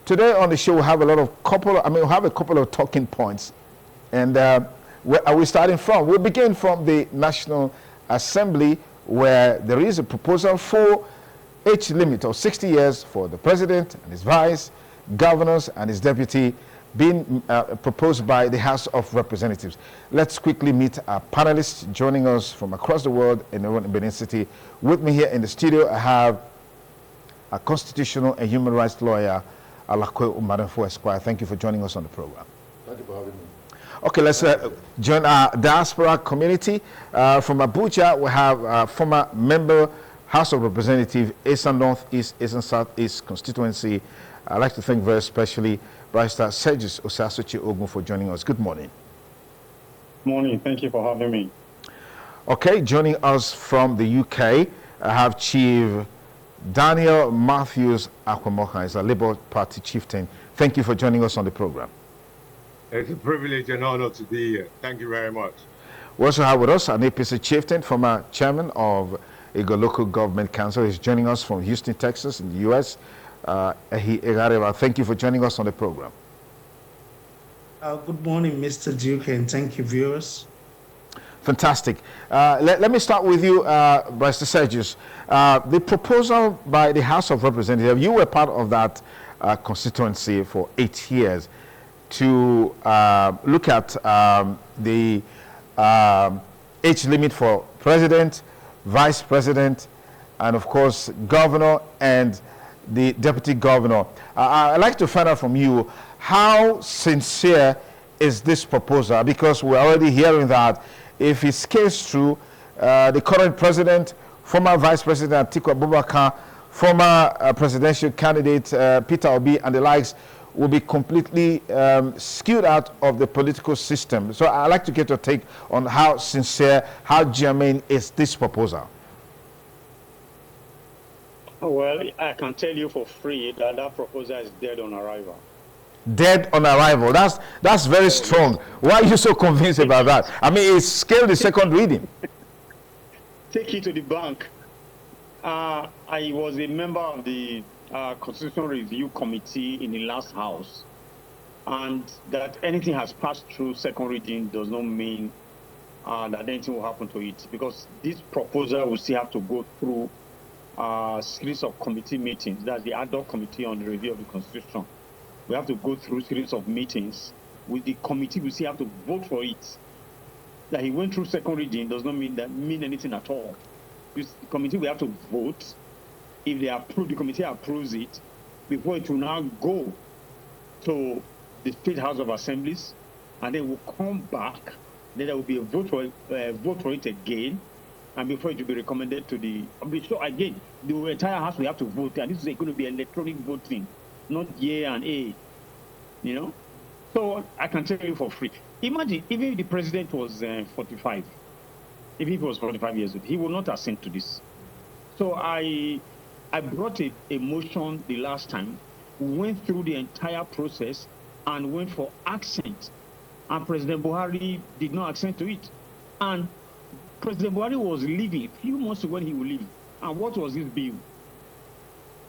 Today on the show, we have we'll have a couple of talking points. And where are we starting from? We'll begin from the National Assembly, where there is a proposal for age limit of 60 years for the president and his vice, governors and his deputy, being proposed by the House of Representatives. Let's quickly meet our panelists joining us from across the world in Benin City. With me here in the studio, I have a constitutional and human rights lawyer, Alakwe Umadanfo Esquire. Thank you for joining us on the program. Thank you for having me. Okay, let's join our diaspora community. From Abuja, we have former member, House of Representatives, Eastern Northeast, Eastern Southeast constituency. I'd like to thank very especially Barrister Sergius Osasuchi Ogun for joining us. Good morning. Morning. Thank you for having me. Okay, joining us from the UK, I have Chief Daniel Matthews Akwamoha, is a Labour Party chieftain. Thank you for joining us on the program. It's a privilege and honor to be here. Thank you very much. We also have with us an APC chieftain, former chairman of Ego Local Government Council. He's joining us from Houston, Texas, in the U.S. Thank you for joining us on the program. Good morning, Mr. Duke, and thank you, viewers. Fantastic. Let me start with you, Barrister Sergius. The proposal by the House of Representatives, you were part of that constituency for 8 years, to look at the age limit for president, vice president, and of course, governor and the deputy governor. I'd like to find out from you, how sincere is this proposal? Because we're already hearing that if it scales through, the current president, former vice president Atiku Abubakar, former presidential candidate Peter Obi and the likes will be completely skewed out of the political system. So I'd like to get your take on how sincere, how germane is this proposal? Well, I can tell you for free that that proposal is dead on arrival. Dead on arrival. That's very strong. Why are you so convinced about that? I mean, it's scaled the second reading. Take it to the bank. I was a member of the Constitutional Review Committee in the last House, and that anything has passed through second reading does not mean that anything will happen to it, because this proposal will still have to go through a series of committee meetings. That's the ad hoc committee on the review of the Constitution. We have to go through a series of meetings with the committee. We still have to vote for it. That he went through second reading does not mean anything at all. This committee, we have to vote. If they approve, the committee approves it before it will now go to the State House of Assemblies, and then we'll come back. Then there will be a vote for it again, and before it will be recommended to the. So again, the entire House will have to vote, and this is going to be electronic voting, not yea and a. You know, so I can tell you for free. Imagine even if the president was 45, if he was 45 years old, he will not assent to this. So I brought a motion the last time, went through the entire process and went for assent. And President Buhari did not assent to it. And President Buhari was leaving a few months ago when he will leave. And what was this bill?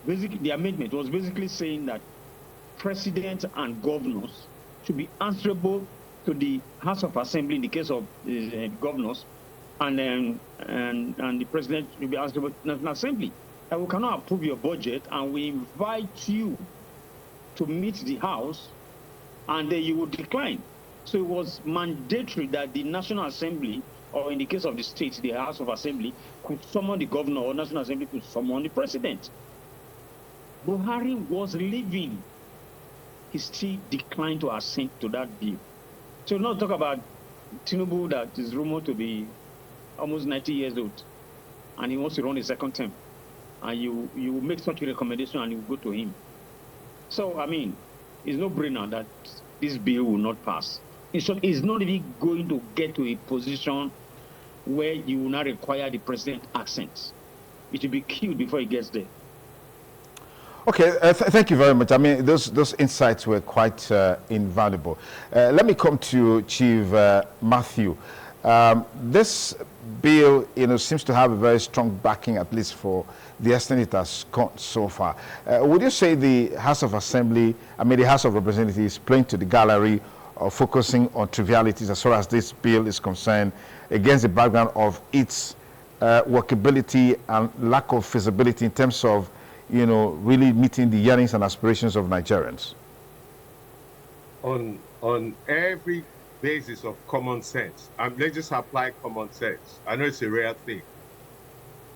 Basically, the amendment was basically saying that presidents and governors should be answerable to the House of Assembly in the case of governors, and the president should be answerable to the National Assembly. And we cannot approve your budget, and we invite you to meet the House, and then you will decline. So it was mandatory that the National Assembly, or in the case of the states, the House of Assembly, could summon the governor, or National Assembly could summon the president. Buhari was leaving. He still declined to assent to that bill. So now talk about Tinubu, that is rumored to be almost 90 years old, and he wants to run a second term. And you make such a recommendation and you go to him. So, I mean, it's no brainer that this bill will not pass. In short, it's not really going to get to a position where you will not require the president assent. It will be killed before it gets there. Okay, thank you very much. I mean, those insights were quite invaluable. Let me come to Chief Matthew. This bill, seems to have a very strong backing, at least for the extent it has gone so far. Would you say the House of Assembly, the House of Representatives is playing to the gallery of focusing on trivialities as far as this bill is concerned, against the background of its workability and lack of feasibility in terms of, really meeting the yearnings and aspirations of Nigerians? On every basis of common sense, and let's just apply common sense. I know it's a rare thing.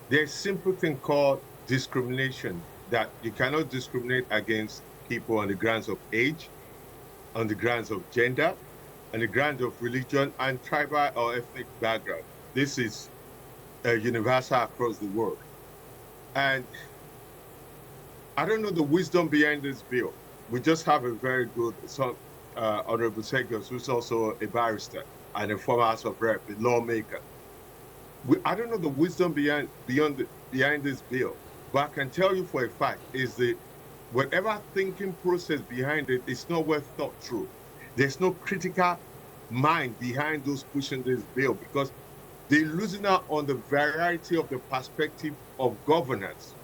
There's a simple thing called discrimination, that you cannot discriminate against people on the grounds of age, on the grounds of gender, on the grounds of religion and tribal or ethnic background. This is universal across the world. And I don't know the wisdom behind this bill. We just have a very good Honorable Segios, who's also a barrister and a former House of Rep, a lawmaker. I don't know the wisdom behind this bill, but I can tell you for a fact is that whatever thinking process behind it is not well thought through. There's no critical mind behind those pushing this bill, because they're losing out on the variety of the perspective of governance.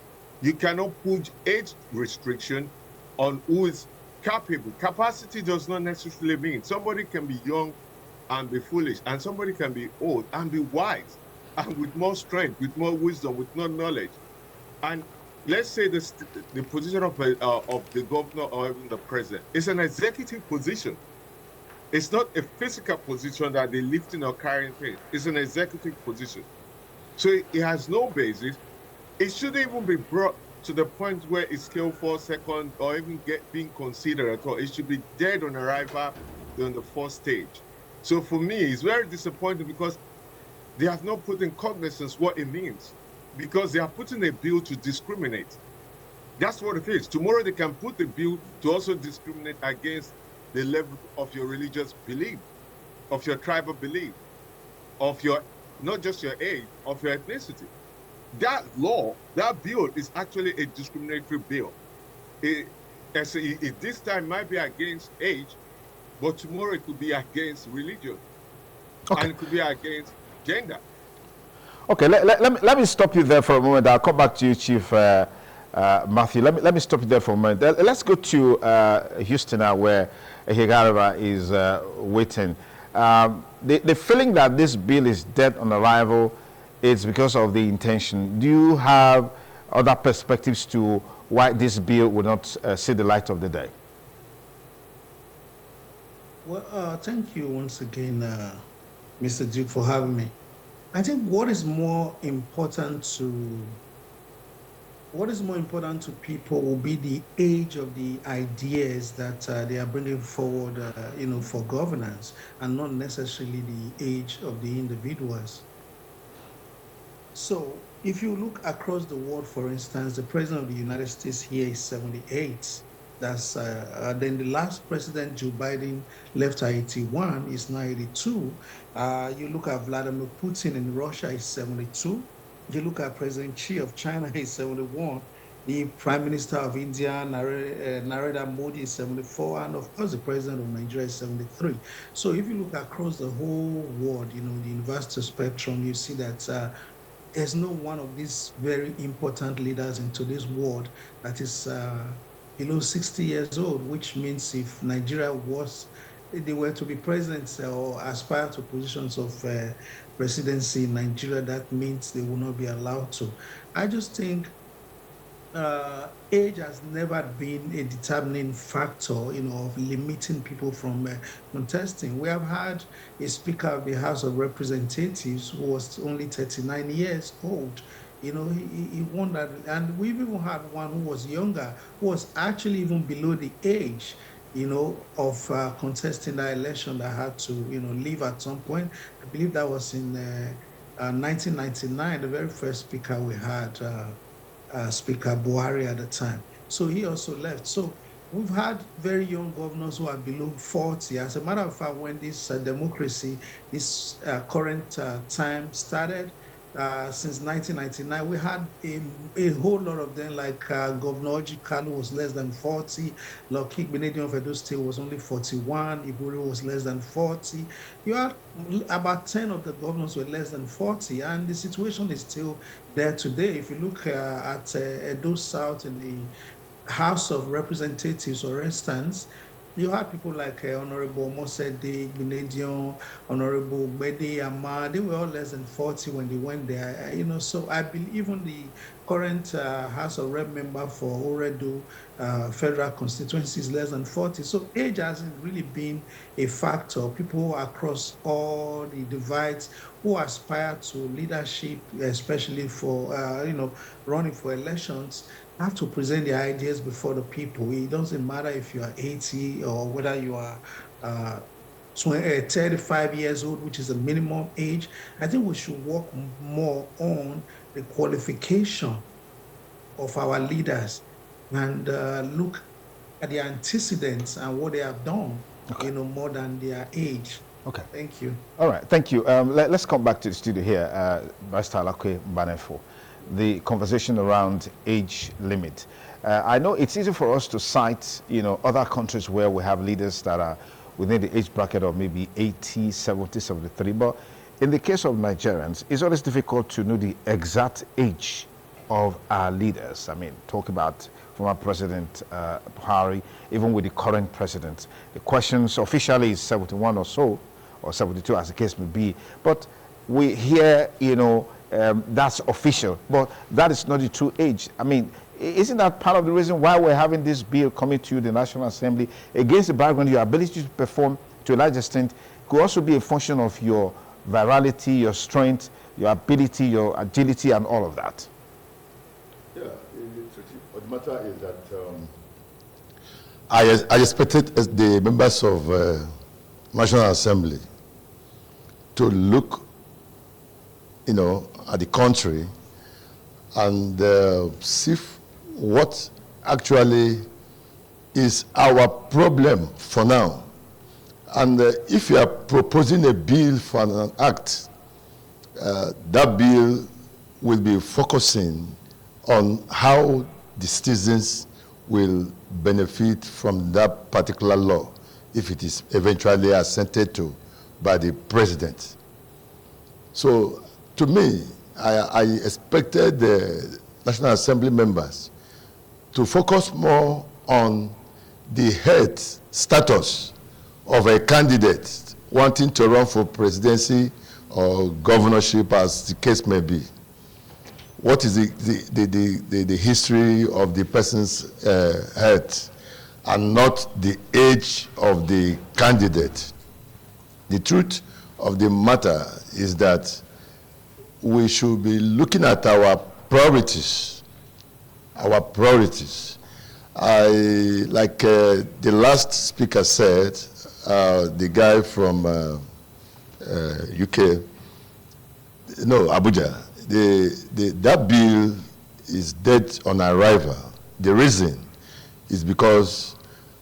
You cannot put age restriction on who is capable. Capacity does not necessarily mean somebody can be young and be foolish, and somebody can be old and be wise, and with more strength, with more wisdom, with more knowledge. And let's say the position of the governor or even the president is an executive position. It's not a physical position that they're lifting or carrying things. It's an executive position. So it has no basis. It shouldn't even be brought to the point where it's scale 4 second or even being considered at all. It should be dead on arrival on the first stage. So for me, it's very disappointing, because they have not put in cognizance what it means, because they are putting a bill to discriminate. That's what it is. Tomorrow they can put the bill to also discriminate against the level of your religious belief, of your tribal belief, of your, not just your age, of your ethnicity. That law, that bill is actually a discriminatory bill. It this time might be against age, but tomorrow it could be against religion. Okay. And it could be against gender. Okay, let me stop you there for a moment. I'll come back to you, Chief Matthew. Let me stop you there for a moment. Let's go to Houston now, where Higaraba is waiting. The feeling that this bill is dead on arrival is because of the intention. Do you have other perspectives to why this bill would not see the light of the day? Well, thank you once again, Mr. Duke, for having me. I think what is more important to people will be the age of the ideas that they are bringing forward, for governance, and not necessarily the age of the individuals. So if you look across the world, for instance, the President of the United States here is 78. That's then the last president, Joe Biden, left at 81, is now 82. You look at Vladimir Putin in Russia, is 72. You look at President Xi of China, is 71. The Prime Minister of India, Narendra Modi, is 74. And of course, the President of Nigeria is 73. So if you look across the whole world, the universal spectrum, you see that there's no one of these very important leaders in today's world that is below 60 years old, which means if Nigeria they were to be presidents or aspire to positions of presidency in Nigeria, that means they will not be allowed to. I just think age has never been a determining factor, of limiting people from contesting. We have had a Speaker of the House of Representatives who was only 39 years old. He won that, and we've even had one who was younger, who was actually even below the age, of contesting that election, that had to, leave at some point. I believe that was in 1999, the very first speaker we had, Speaker Buhari at the time. So he also left. So we've had very young governors who are below 40. As a matter of fact, when this democracy, this current time started, since 1999. We had a whole lot of them, like Governor Oji Kalu was less than 40, Lucky Benedict of Edo State was only 41, Iburi was less than 40. You had about 10 of the governors were less than 40, and the situation is still there today. If you look at Edo South in the House of Representatives, for instance, you had people like Honorable Mosede, Benedion, Honorable Bede Ama. They were all less than 40 when they went there. So I believe even the current House of Rep member for Oredo federal constituency is less than 40. So age hasn't really been a factor. People across all the divides who aspire to leadership, especially for running for elections, have to present their ideas before the people. It doesn't matter if you are 80 or whether you are 35 years old, which is the minimum age. I think we should work more on the qualification of our leaders and look at their antecedents and what they have done, more than their age. Okay. Thank you. All right. Thank you. Let's come back to the studio here, Vice Alakwe Banefo. The conversation around age limit. I know it's easy for us to cite, other countries where we have leaders that are within the age bracket of maybe 80, 70, 73. But in the case of Nigerians, it's always difficult to know the exact age of our leaders. I mean, talk about former President Buhari, even with the current president. The questions officially is 71 or so, or 72 as the case may be. But we hear, that's official, but that is not the true age. I mean, isn't that part of the reason why we're having this bill coming to the National Assembly? Against the background, your ability to perform to a large extent could also be a function of your virality, your strength, your ability, your agility, and all of that. Yeah, but the matter is that I expected the members of National Assembly to look at the country and see what actually is our problem for now. And if you are proposing a bill for an act, that bill will be focusing on how the citizens will benefit from that particular law if it is eventually assented to by the president. So, to me, I expected the National Assembly members to focus more on the health status of a candidate wanting to run for presidency or governorship, as the case may be. What is the history of the person's health, and not the age of the candidate. The truth of the matter is that we should be looking at our priorities. Our priorities. Like the last speaker said, the guy from UK, no, Abuja, that bill is dead on arrival. The reason is because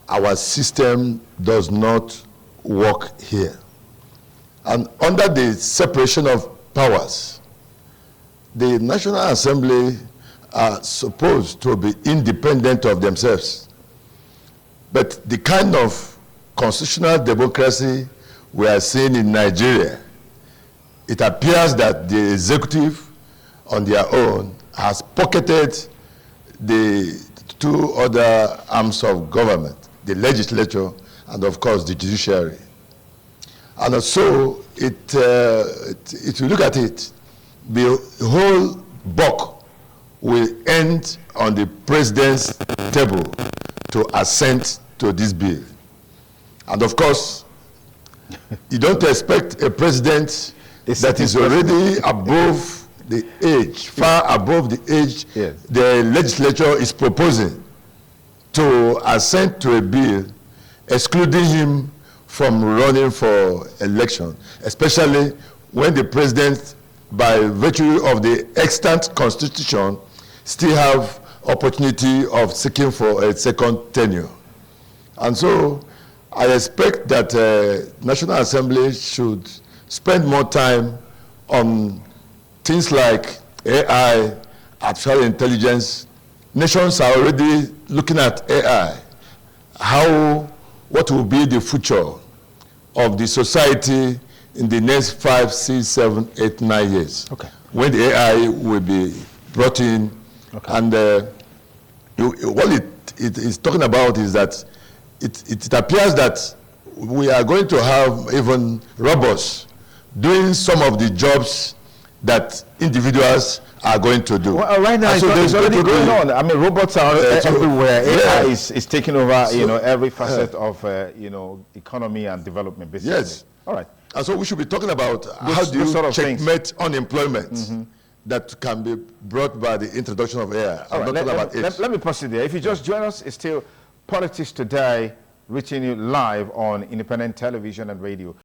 our system does not work here. And under the separation of powers, the National Assembly are supposed to be independent of themselves. But the kind of constitutional democracy we are seeing in Nigeria, it appears that the executive on their own has pocketed the two other arms of government, the legislature and of course the judiciary. And so if you look at it, the whole buck will end on the president's table to assent to this bill. And of course, you don't expect a president that is already above the age, far above the age the legislature is proposing, to assent to a bill excluding him from running for election, especially when the president, by virtue of the extant constitution, still have opportunity of seeking for a second tenure. And so I expect that National Assembly should spend more time on things like AI, artificial intelligence. Nations are already looking at AI. What will be the future of the society in the next 5, 6, 7, 8, 9 years? Okay. When the AI will be brought in, okay. and what it is talking about is that it appears that we are going to have even robots doing some of the jobs that individuals are going to do. Well, right now, it's already going on. I mean, robots are everywhere. AI is taking over, every facet of, economy and development, basically. Yes. All right. And so we should be talking about how do you checkmate unemployment that can be brought by the introduction of AI. All right. Let me proceed there. If you just join us, it's still Politics Today, reaching you live on independent television and radio.